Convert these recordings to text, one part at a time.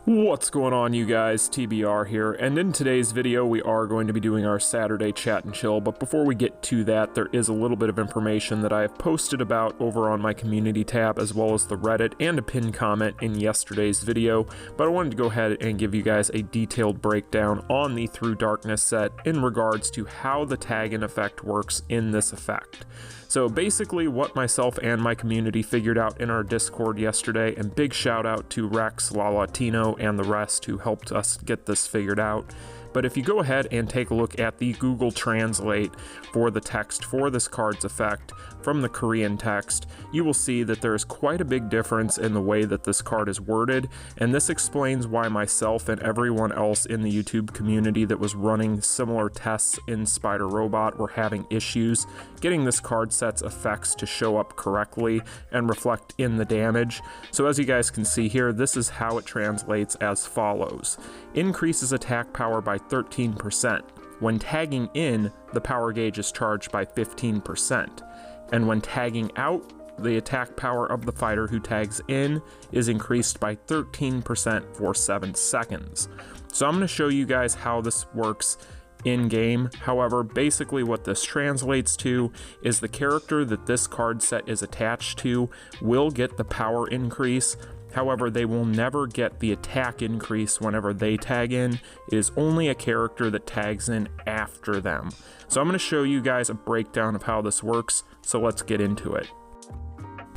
What's going on, you guys? TBR here, and in today's video we are going to be doing our Saturday chat and chill, but before we get to that, there is a little bit of information that I have posted about over on my community tab, as well as the Reddit, and a pinned comment in yesterday's video, but I wanted to go ahead and give you guys a detailed breakdown on the Through Darkness set in regards to how the tag-in effect works in this effect. So basically what myself and my community figured out in our Discord yesterday, and big shout out to Rex, Lalatino, and the rest who helped us get this figured out. But if you go ahead and take a look at the Google Translate for the text for this card's effect from the Korean text, you will see that there is quite a big difference in the way that this card is worded, and this explains why myself and everyone else in the YouTube community that was running similar tests in Spider Robot were having issues getting this card set's effects to show up correctly and reflect in the damage. So as you guys can see here, this is how it translates as follows. Increases attack power by 13%. When tagging in, the power gauge is charged by 15%. And when tagging out, the attack power of the fighter who tags in is increased by 13% for 7 seconds. So I'm going to show you guys how this works in-game. However, basically what this translates to is the character that this card set is attached to will get the power increase. However, they will never get the attack increase whenever they tag in. It is only a character that tags in after them. So I'm going to show you guys a breakdown of how this works, so let's get into it.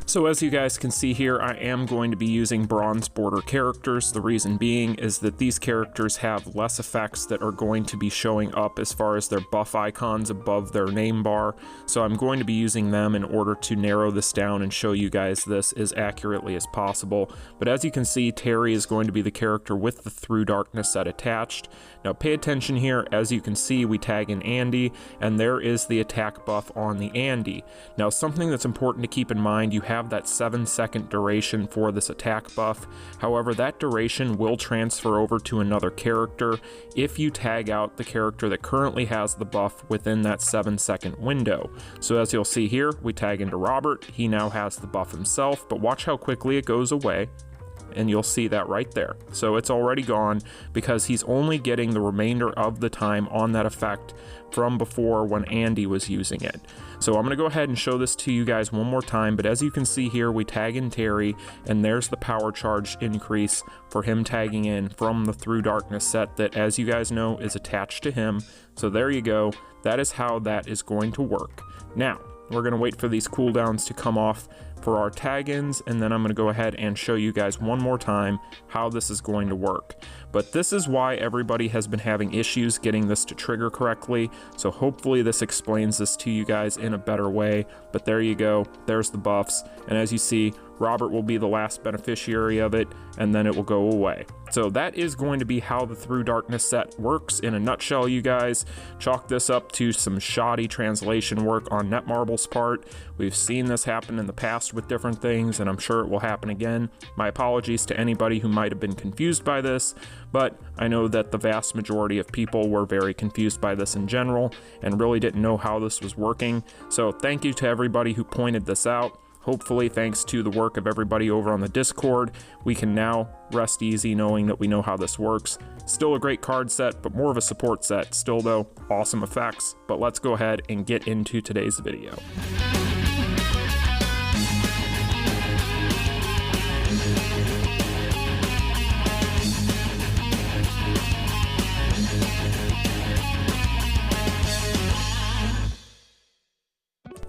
So as you guys can see here, I am going to be using bronze border characters. The reason being is that these characters have less effects that are going to be showing up as far as their buff icons above their name bar. So I'm going to be using them in order to narrow this down and show you guys this as accurately as possible. But as you can see, Terry is going to be the character with the Through Darkness set attached. Now pay attention here. As you can see, we tag in Andy, and there is the attack buff on the Andy. Now something that's important to keep in mind, you have that 7-second duration for this attack buff. However, that duration will transfer over to another character if you tag out the character that currently has the buff within that 7-second window. So as you'll see here, we tag into Robert. He now has the buff himself, but watch how quickly it goes away. And you'll see that right there. So it's already gone because he's only getting the remainder of the time on that effect from before when Andy was using it. So I'm going to go ahead and show this to you guys one more time, but as you can see here, we tag in Terry, and there's the power charge increase for him tagging in from the Through Darkness set that, as you guys know, is attached to him. So there you go. That is how that is going to work. Now, we're going to wait for these cooldowns to come off for our tag-ins, and then I'm going to go ahead and show you guys one more time how this is going to work. But this is why everybody has been having issues getting this to trigger correctly, so hopefully this explains this to you guys in a better way. But there you go, there's the buffs, and as you see, Robert will be the last beneficiary of it, and then it will go away. So that is going to be how the Through Darkness set works in a nutshell, you guys. Chalk this up to some shoddy translation work on Netmarble's part. We've seen this happen in the past with different things, and I'm sure it will happen again. My apologies to anybody who might have been confused by this, but I know that the vast majority of people were very confused by this in general and really didn't know how this was working. So thank you to everybody who pointed this out. Hopefully, thanks to the work of everybody over on the Discord, we can now rest easy knowing that we know how this works. Still a great card set, but more of a support set. Still though, awesome effects. But let's go ahead and get into today's video.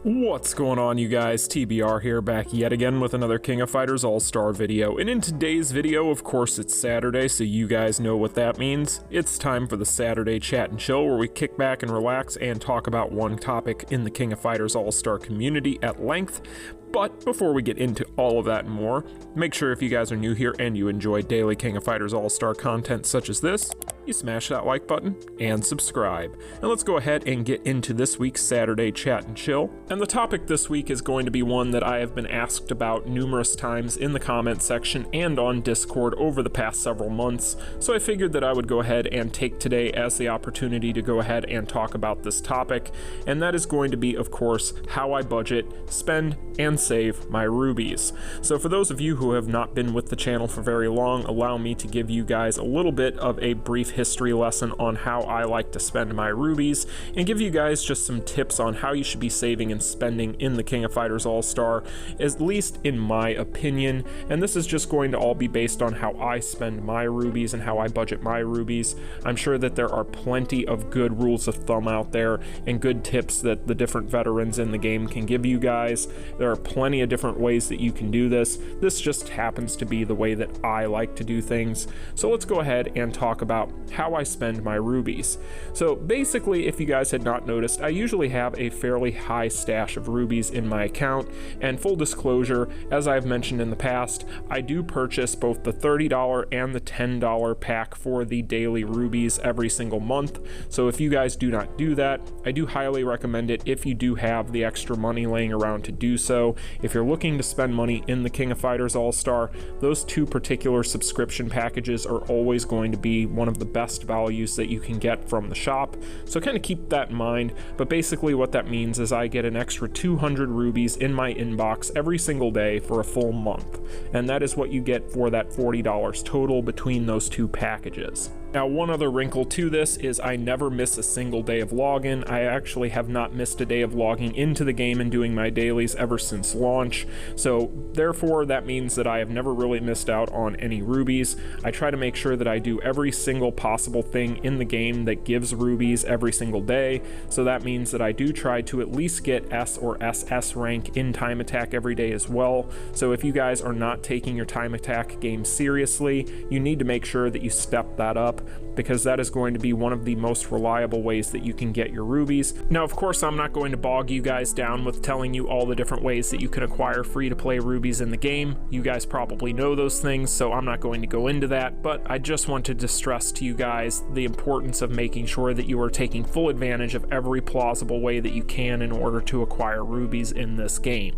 What's going on, you guys? TBR here, back yet again with another King of Fighters Allstar video. And in today's video, of course, it's Saturday, so you guys know what that means. It's time for the Saturday chat and chill, where we kick back and relax and talk about one topic in the King of Fighters Allstar community at length. But before we get into all of that and more, make sure if you guys are new here and you enjoy daily King of Fighters Allstar content such as this, you smash that like button and subscribe. And let's go ahead and get into this week's Saturday Chat and Chill. And the topic this week is going to be one that I have been asked about numerous times in the comment section and on Discord over the past several months, so I figured that I would go ahead and take today as the opportunity to go ahead and talk about this topic, and that is going to be, of course, how I budget, spend, and save my rubies. So for those of you who have not been with the channel for very long, allow me to give you guys a little bit of a brief history lesson on how I like to spend my rubies, and give you guys just some tips on how you should be saving and spending in the King of Fighters Allstar, at least in my opinion. And this is just going to all be based on how I spend my rubies and how I budget my rubies. I'm sure that there are plenty of good rules of thumb out there and good tips that the different veterans in the game can give you guys. There are plenty of different ways that you can do this. This just happens to be the way that I like to do things. So let's go ahead and talk about how I spend my rubies. So basically, if you guys had not noticed, I usually have a fairly high stash of rubies in my account, and full disclosure, as I've mentioned in the past, I do purchase both the $30 and the $10 pack for the daily rubies every single month. So if you guys do not do that, I do highly recommend it if you do have the extra money laying around to do so. If you're looking to spend money in the King of Fighters Allstar, those two particular subscription packages are always going to be one of the best values that you can get from the shop, so kind of keep that in mind. But basically what that means is I get an extra 200 rubies in my inbox every single day for a full month, and that is what you get for that $40 total between those two packages. Now, one other wrinkle to this is I never miss a single day of login. I actually have not missed a day of logging into the game and doing my dailies ever since launch, so therefore that means that I have never really missed out on any rubies. I try to make sure that I do every single possible thing in the game that gives rubies every single day, so that means that I do try to at least get S or SS rank in time attack every day as well. So if you guys are not taking your time attack game seriously, you need to make sure that you step that up, because that is going to be one of the most reliable ways that you can get your rubies. Now, of course, I'm not going to bog you guys down with telling you all the different ways that you can acquire free-to-play rubies in the game. You guys probably know those things, so I'm not going to go into that, but I just wanted to stress to you guys the importance of making sure that you are taking full advantage of every plausible way that you can in order to acquire rubies in this game.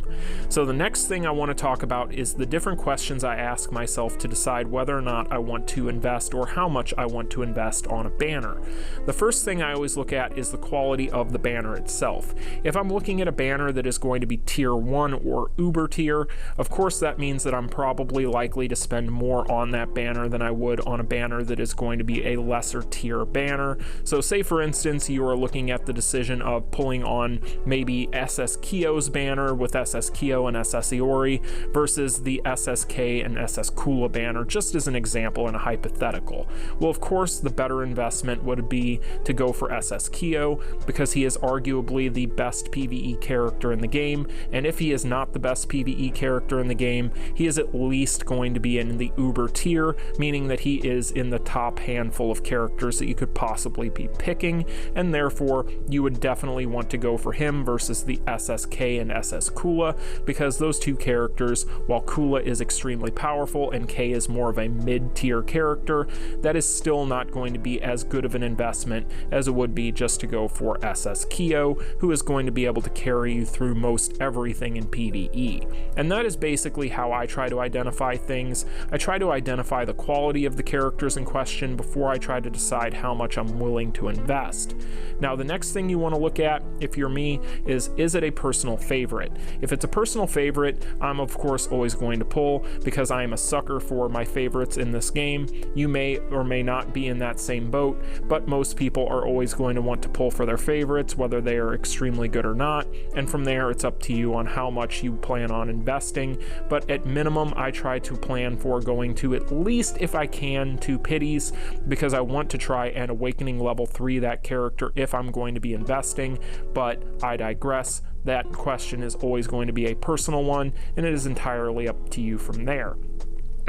So the next thing I want to talk about is the different questions I ask myself to decide whether or not I want to invest or how much I want to invest on a banner. The first thing I always look at is the quality of the banner itself. If I'm looking at a banner that is going to be tier 1 or uber tier, of course that means that I'm probably likely to spend more on that banner than I would on a banner that is going to be a lesser tier banner. So say for instance you are looking at the decision of pulling on maybe SS Kyo's banner with SS Kyo and SS Iori versus the SSK and SS Kula banner, just as an example and a hypothetical. Well, of course, the better investment would be to go for SS Kyo, because he is arguably the best PvE character in the game, and if he is not the best PvE character in the game, he is at least going to be in the uber tier, meaning that he is in the top handful of characters that you could possibly be picking, and therefore you would definitely want to go for him versus the SSK and SS Kula, because those two characters, while Kula is extremely powerful and K is more of a mid-tier character, that is still not going to be as good of an investment as it would be just to go for SS Kyo, who is going to be able to carry you through most everything in PvE. And that is basically how I try to identify things. I try to identify the quality of the characters in question before I try to decide how much I'm willing to invest. Now, the next thing you want to look at, if you're me, is it a personal favorite? If it's a personal favorite, I'm of course always going to pull, because I am a sucker for my favorites in this game. You may or may not be in that same boat, but most people are always going to want to pull for their favorites, whether they are extremely good or not, and from there it's up to you on how much you plan on investing. But at minimum, I try to plan for going to at least, if I can, 2 pities, because I want to try and awakening level 3 that character if I'm going to be investing. But I digress. That question is always going to be a personal one, and it is entirely up to you from there.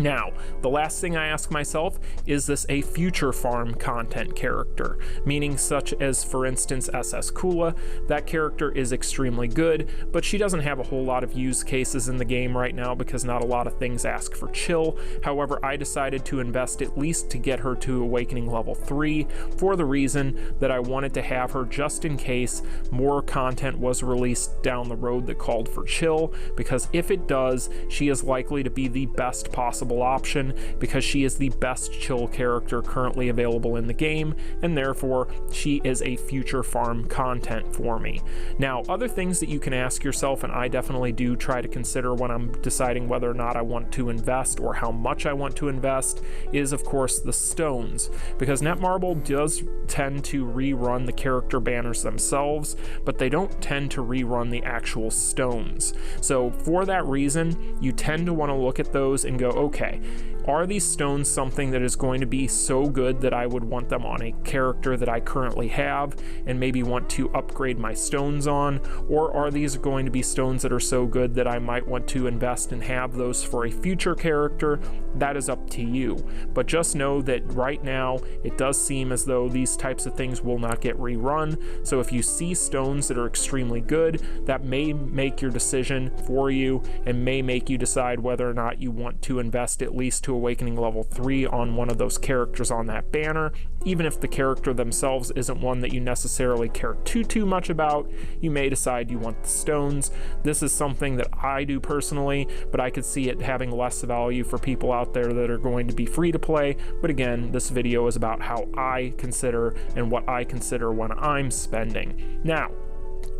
Now, the last thing I ask myself, is this a future farm content character? Meaning such as, for instance, SS Kula. That character is extremely good, but she doesn't have a whole lot of use cases in the game right now because not a lot of things ask for chill. However, I decided to invest at least to get her to Awakening level 3 for the reason that I wanted to have her just in case more content was released down the road that called for chill, because if it does, she is likely to be the best possible option because she is the best chill character currently available in the game, and therefore she is a future farm content for me. Now, other things that you can ask yourself, and I definitely do try to consider when I'm deciding whether or not I want to invest or how much I want to invest, is of course the stones, because Netmarble does tend to rerun the character banners themselves, but they don't tend to rerun the actual stones. So for that reason, you tend to want to look at those and go, okay, are these stones something that is going to be so good that I would want them on a character that I currently have and maybe want to upgrade my stones on, or are these going to be stones that are so good that I might want to invest and have those for a future character? That is up to you, but just know that right now it does seem as though these types of things will not get rerun. So if you see stones that are extremely good, that may make your decision for you and may make you decide whether or not you want to invest at least to Awakening level 3 on one of those characters on that banner. Even if the character themselves isn't one that you necessarily care too much about, you may decide you want the stones. This is something that I do personally, but I could see it having less value for people out there that are going to be free to play. But again, this video is about how I consider and what I consider when I'm spending. Now,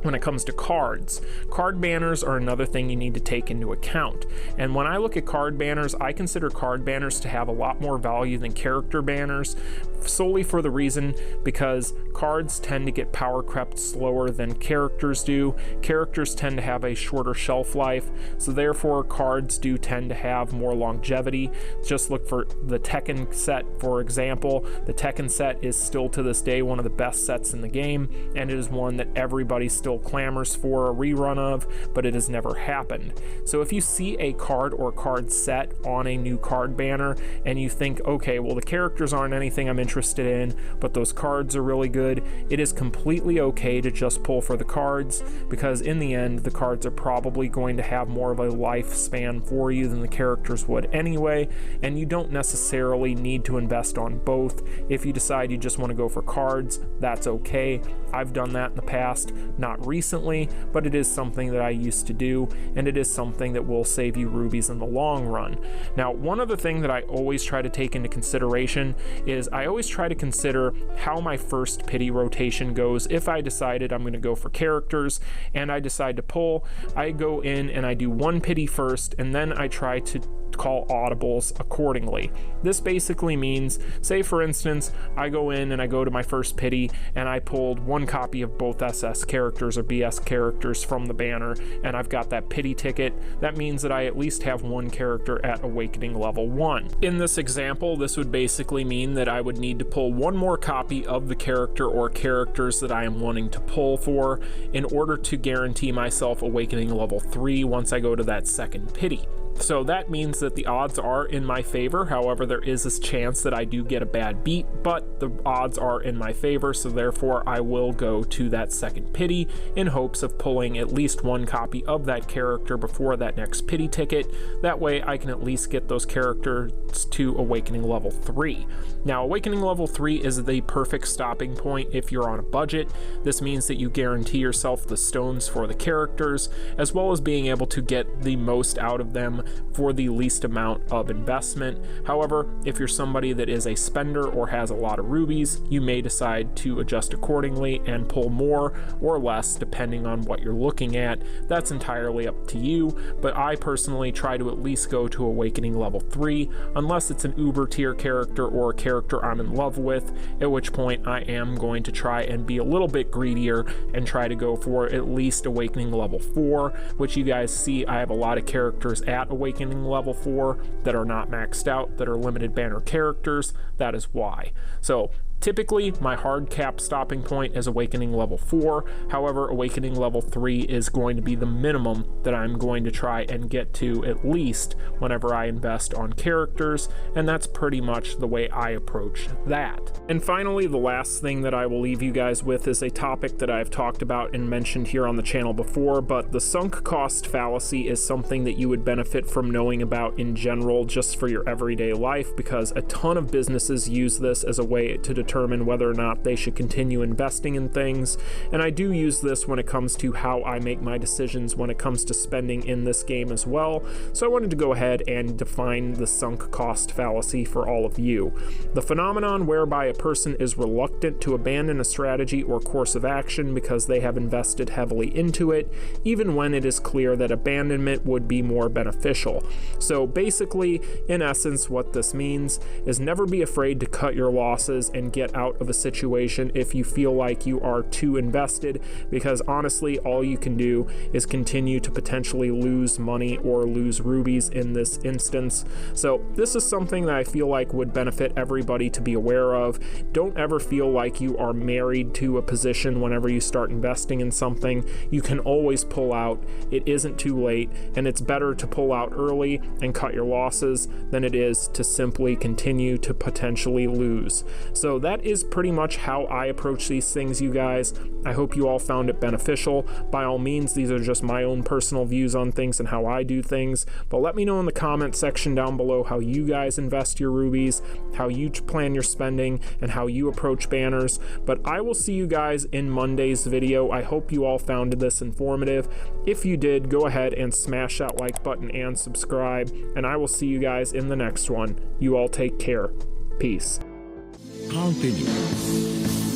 when it comes to cards, card banners are another thing you need to take into account. And when I look at card banners, I consider card banners to have a lot more value than character banners, solely for the reason because cards tend to get power crept slower than characters do. Characters tend to have a shorter shelf life, so therefore cards do tend to have more longevity. Just look for the Tekken set, for example. The Tekken set is still to this day one of the best sets in the game, and it is one that everybody still clamors for a rerun of, but it has never happened. So if you see a card or card set on a new card banner and you think, okay, well, the characters aren't anything I'm interested in, but those cards are really good, it is completely okay to just pull for the cards, because in the end the cards are probably going to have more of a lifespan for you than the characters would anyway, and you don't necessarily need to invest on both. If you decide you just want to go for cards, that's okay. I've done that in the past, not recently, but it is something that I used to do, and it is something that will save you rubies in the long run. Now, one other thing that I always try to take into consideration is I always try to consider how my first pity rotation goes. If I decided I'm going to go for characters and I decide to pull, I go in and I do one pity first, and then I try to call audibles accordingly. This basically means, say for instance, I go in and I go to my first pity and I pulled one copy of both SS characters or BS characters from the banner, and I've got that pity ticket. That means that I at least have one character at Awakening level 1. In this example, this would basically mean that I would need to pull one more copy of the character or characters that I am wanting to pull for in order to guarantee myself Awakening level 3 once I go to that second pity. So that means that the odds are in my favor. However, there is this chance that I do get a bad beat, but the odds are in my favor, so therefore I will go to that second pity in hopes of pulling at least one copy of that character before that next pity ticket. That way I can at least get those characters to Awakening level 3. Now, Awakening level 3 is the perfect stopping point if you're on a budget. This means that you guarantee yourself the stones for the characters, as well as being able to get the most out of them for the least amount of investment. However, if you're somebody that is a spender or has a lot of rubies, you may decide to adjust accordingly and pull more or less depending on what you're looking at. That's entirely up to you, but I personally try to at least go to Awakening level 3 unless it's an uber tier character or a character I'm in love with, at which point I am going to try and be a little bit greedier and try to go for at least Awakening level 4, which you guys see I have a lot of characters at Awakening level 4 that are not maxed out, that are limited banner characters. That is why. So Typically, my hard cap stopping point is Awakening level 4, however, Awakening level 3 is going to be the minimum that I'm going to try and get to at least whenever I invest on characters, and that's pretty much the way I approach that. And finally, the last thing that I will leave you guys with is a topic that I've talked about and mentioned here on the channel before, but the sunk cost fallacy is something that you would benefit from knowing about in general just for your everyday life, because a ton of businesses use this as a way to determine whether or not they should continue investing in things, and I do use this when it comes to how I make my decisions when it comes to spending in this game as well, so I wanted to go ahead and define the sunk cost fallacy for all of you. The phenomenon whereby a person is reluctant to abandon a strategy or course of action because they have invested heavily into it, even when it is clear that abandonment would be more beneficial. So basically, in essence, what this means is never be afraid to cut your losses and get out of a situation if you feel like you are too invested, because honestly, all you can do is continue to potentially lose money or lose rubies in this instance. So this is something that I feel like would benefit everybody to be aware of. Don't ever feel like you are married to a position whenever you start investing in something. You can always pull out. It isn't too late, and it's better to pull out early and cut your losses than it is to simply continue to potentially lose. So that is pretty much how I approach these things, you guys. I hope you all found it beneficial. By all means, these are just my own personal views on things and how I do things, but let me know in the comment section down below how you guys invest your rubies, how you plan your spending, and how you approach banners. But I will see you guys in Monday's video. I hope you all found this informative. If you did, go ahead and smash that like button and subscribe, and I will see you guys in the next one. You all take care. Peace. Continue.